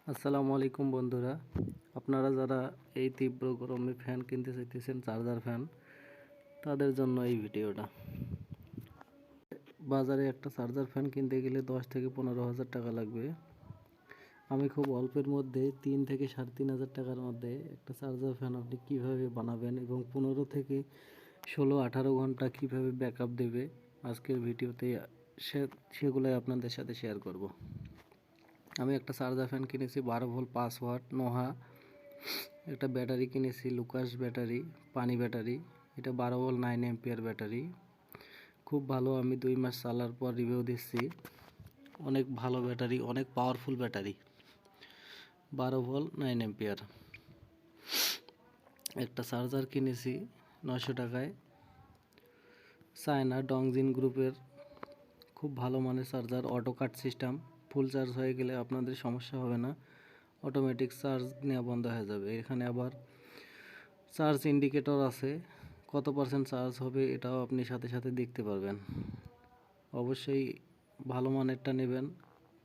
আসসালামু আলাইকুম বন্ধুরা, আপনারা যারা এই তীব্র গরমে ফ্যান কিনতে চাইতেছেন, চার্জার ফ্যান, তাদের জন্য এই ভিডিওটা। বাজারে একটা চার্জার ফ্যান কিনতে গেলে 10 থেকে 15,000 টাকা লাগবে। আমি খুব অল্পের মধ্যে 3 থেকে 3,500 টাকার মধ্যে একটা চার্জার ফ্যান আপনি কিভাবে বানাবেন এবং 15 থেকে 16-18 ঘন্টা কিভাবে ব্যাকআপ দেবে, আজকের ভিডিওতে সেগুলোই আপনাদের সাথে শেয়ার করব। আমি একটা চার্জার ফ্যান কিনেছি 12 ভোল্ট 5 ওয়াট নোহা। একটা ব্যাটারি কিনেছি লুকাস ব্যাটারি, পানি ব্যাটারি। এটা 12 ভোল্ট 9 এম্পিয়ার ব্যাটারি, খুব ভালো। আমি 2 মাস চালার পর রিভিউ দিচ্ছি। অনেক ভালো ব্যাটারি, অনেক পাওয়ারফুল ব্যাটারি। 12 volt 9 ampere. একটা চার্জার কিনেছি 900 টাকায়, চায়না ডংজিন গ্রুপের, খুব ভালো মানের charger. Auto cut system, full charge হয়ে গেলে আপনাদের সমস্যা হবে না, অটোমেটিক চার্জ নেওয়া বন্ধ হয়ে যাবে। এখানে আবার চার্জ ইন্ডিকেটর আছে, কত পার্সেন্ট চার্জ হবে এটাও আপনি সাথে সাথে দেখতে পারবেন। অবশ্যই ভালো মানেরটা নেবেন,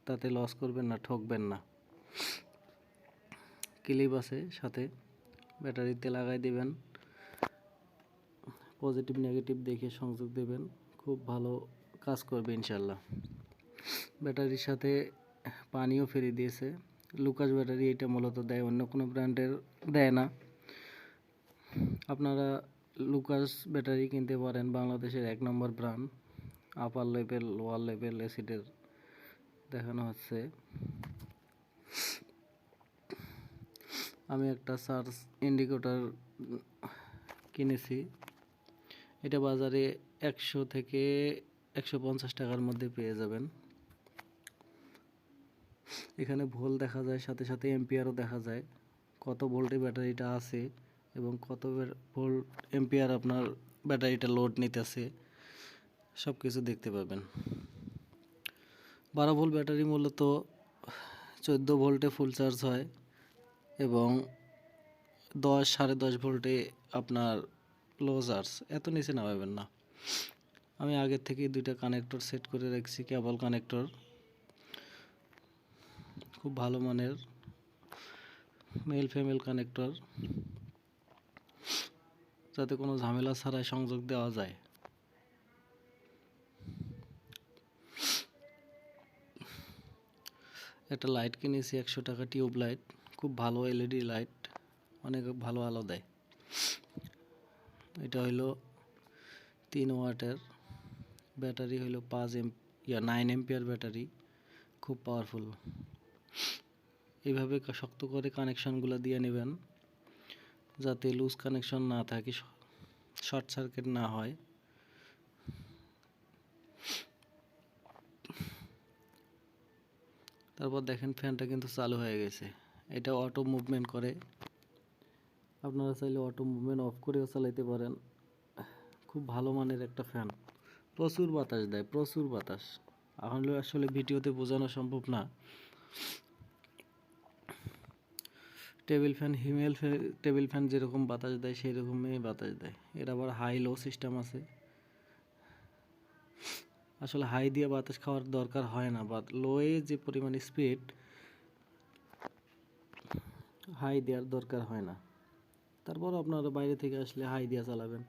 তাতে লস করবেন না, ঠকবেন না। ক্লিপ আছে সাথে, ব্যাটারিতে লাগাই দেবেন, পজিটিভ নেগেটিভ দেখে সংযোগ দেবেন, খুব ভালো কাজ করবে ইনশাল্লাহ। ব্যাটারির সাথে পানিও ফ্রি দিয়েছে। লুকাস ব্যাটারি এটা মূলত দেয়, অন্য কোনো ব্র্যান্ডের দেয় না। আপনারা লুকাস ব্যাটারি কিনতে পারেন, বাংলাদেশের 1 নম্বর brand. Upper level lower level অ্যাসিডের দেখানো হচ্ছে। আমি একটা চার্জ ইন্ডিকেটর কিনেছি, এটা বাজারে 100 থেকে 150 টাকার মধ্যে পেয়ে যাবেন। এখানে ভোল্ট দেখা যায়, সাথে সাথে এম্পিয়ারও দেখা যায়, কত ভোল্টে ব্যাটারিটা আছে এবং কত ভোল্ট এম্পিয়ার আপনার ব্যাটারিটা লোড নিতেছে, সব কিছু দেখতে পাবেন। 12 ভোল্ট ব্যাটারি মূলত 14 ভোল্টে ফুল চার্জ হয় এবং 10-10.5 ভোল্টে আপনার লো চার্জ। এত নিচে নামাবেন না। আমি আগের থেকে 2টা কানেক্টর সেট করে রাখছি, কেবল কানেক্টর, খুব ভালো মানের মেল ফিমেল কানেক্টর, যাতে কোনো ঝামেলা ছাড়াই সংযোগ দেওয়া যায়। একটা লাইট কিনেছি 100 টাকা, টিউব লাইট, খুব ভালো এলইডি লাইট, অনেক ভালো আলো দেয়। এটা হইলো 3 ওয়াটের ব্যাটারি, হইলো 9 এম্পিয়ার ব্যাটারি, খুব পাওয়ারফুল। এইভাবে শক্ত করে কানেকশনগুলো দিয়ে নেবেন, যাতে লুজ কানেকশন না থাকে, শর্ট সার্কিট না হয়। তারপর দেখেন ফ্যানটা কিন্তু চালু হয়ে গেছে। এটা অটো মুভমেন্ট করে, আপনারা চাইলে অটো মুভমেন্ট অফ করেও চালাইতে পারেন। খুব ভালো মানের একটা ফ্যান, প্রচুর বাতাস দেয়, প্রচুর বাতাস। আসলে ভিডিওতে বোঝানো সম্ভব না। টেবিল ফ্যান, টেবিল ফ্যান যেরকম বাতাস দেয় সেই রকমই বাতাস দেয়। এর আবার হাই লো সিস্টেম আছে। আসলে হাই দিয়ে বাতাস খাওয়ার দরকার হয় না, বা লোয়ে যে পরিমাণ স্পিড, হাই দেওয়ার দরকার হয় না। তারপর আপনারা বাইরে থেকে আসলে হাই দিয়ে চালাবেন।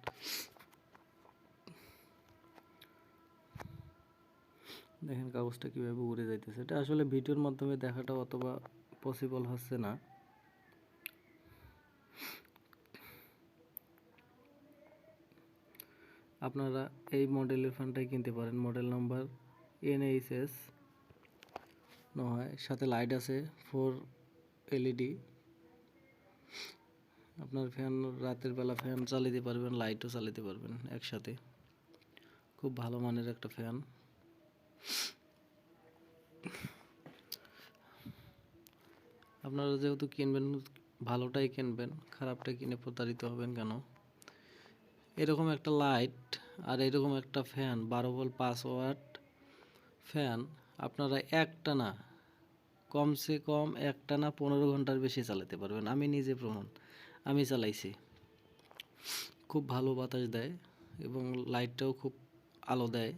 দেখেন কাগজটা কীভাবে উড়ে যাইতেছে। এটা আসলে ভিডিওর মাধ্যমে দেখাটা অথবা পসিবল হচ্ছে না। আপনারা এই মডেলের ফ্যানটাই কিনতে পারেন। মডেল নাম্বার NHS নয়, সাথে লাইট আছে 4 LED। আপনার ফ্যান রাতের বেলা ফ্যান চালাতে পারবেন, লাইটও চালাতে পারবেন একসাথে। খুব ভালো মানের একটা ফ্যান। আপনারা যেহেতু কিনবেন, ভালোটাই কিনবেন, খারাপটা কিনে প্রতারিত হবেন কেন? এরকম একটা লাইট আর এরকম একটা ফ্যান, 12 ভোল্ট 5 ওয়াট ফ্যান, আপনারা একটানা, কমসে কম একটানা 15 ঘন্টার বেশি চালাতে পারবেন। আমি নিজে প্রমাণ, আমি চালাইছি। খুব ভালো বাতাস দেয় এবং লাইটটাও খুব আলো দেয়।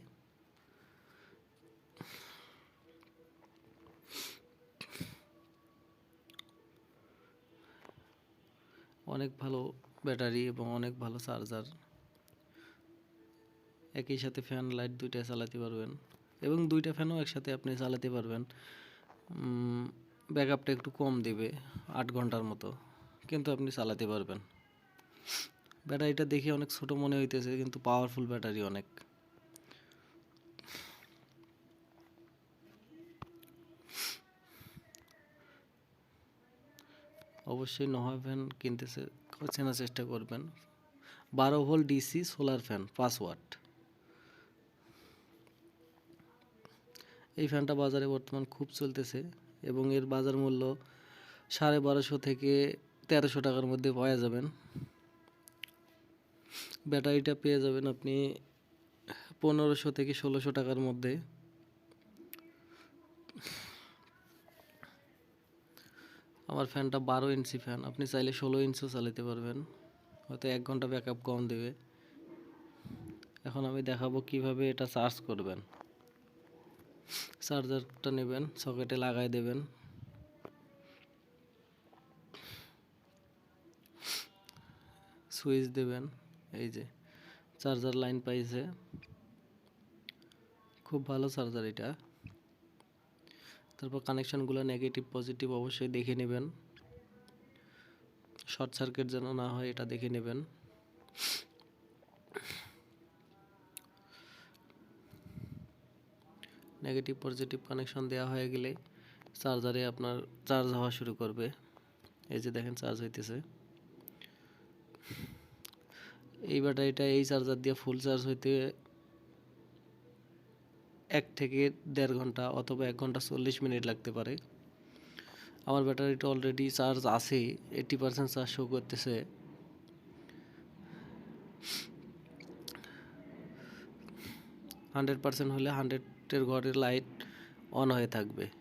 অনেক ভালো ব্যাটারি এবং অনেক ভালো চার্জার। একই সাথে ফ্যান লাইট দুইটা চালাতে পারবেন এবং দুইটা ফ্যানও একসাথে আপনি চালাতে পারবেন। ব্যাকআপটা একটু কম দিবে, 8 ঘন্টার মতো, কিন্তু আপনি চালাতে পারবেন। ব্যাটারিটা দেখে অনেক ছোট মনে হইতেছে, কিন্তু পাওয়ারফুল ব্যাটারি অনেক। অবশ্যই নোভা ফ্যান চেনার চেষ্টা করবেন। 12 volt DC solar fan 5 watt. এই ফ্যানটা বাজারে বর্তমান খুব চলতেছে এবং এর বাজার মূল্য 1250 থেকে 1300 টাকার মধ্যে পাওয়া যাবেন। ব্যাটারিটা পেয়ে যাবেন আপনি 1500 থেকে 1600 টাকার মধ্যে। আমার ফ্যানটা 12 ইঞ্চি ফ্যান, আপনি চাইলে 16 ইঞ্চিও চালাতে পারবেন, হয়তো 1 ঘন্টা ব্যাকআপ কম দেবে। এখন আমি দেখাবো কিভাবে এটা চার্জ করবেন। চার্জারটা নেবেন, সকেটে লাগাই দেবেন। সুইচ দেবেন, এই যে চার্জার লাইন পাইছে। খুব ভালো চার্জার এটা। তারপর কানেকশনগুলো নেগেটিভ পজিটিভ অবশ্যই দেখে নেবেন, শর্ট সার্কিট যেন না হয় এটা দেখে নেবেন। নেগেটিভ পজিটিভ কানেকশন দেওয়া হয়ে গেলে চার্জারে আপনার চার্জ হওয়া শুরু করবে। এই যে দেখেন চার্জ হইতেছে। এই ব্যাটারিটা এই চার্জার দিয়ে ফুল চার্জ হইতে 1 থেকে 1.5 ঘন্টা অথবা 1 ঘন্টা 40 মিনিট লাগতে পারে। আমার ব্যাটারিটা অলরেডি চার্জ আছে, 80% চার্জ শো করতেছে। 100% হলে 100-এর ঘরের লাইট অন হয়ে থাকবে।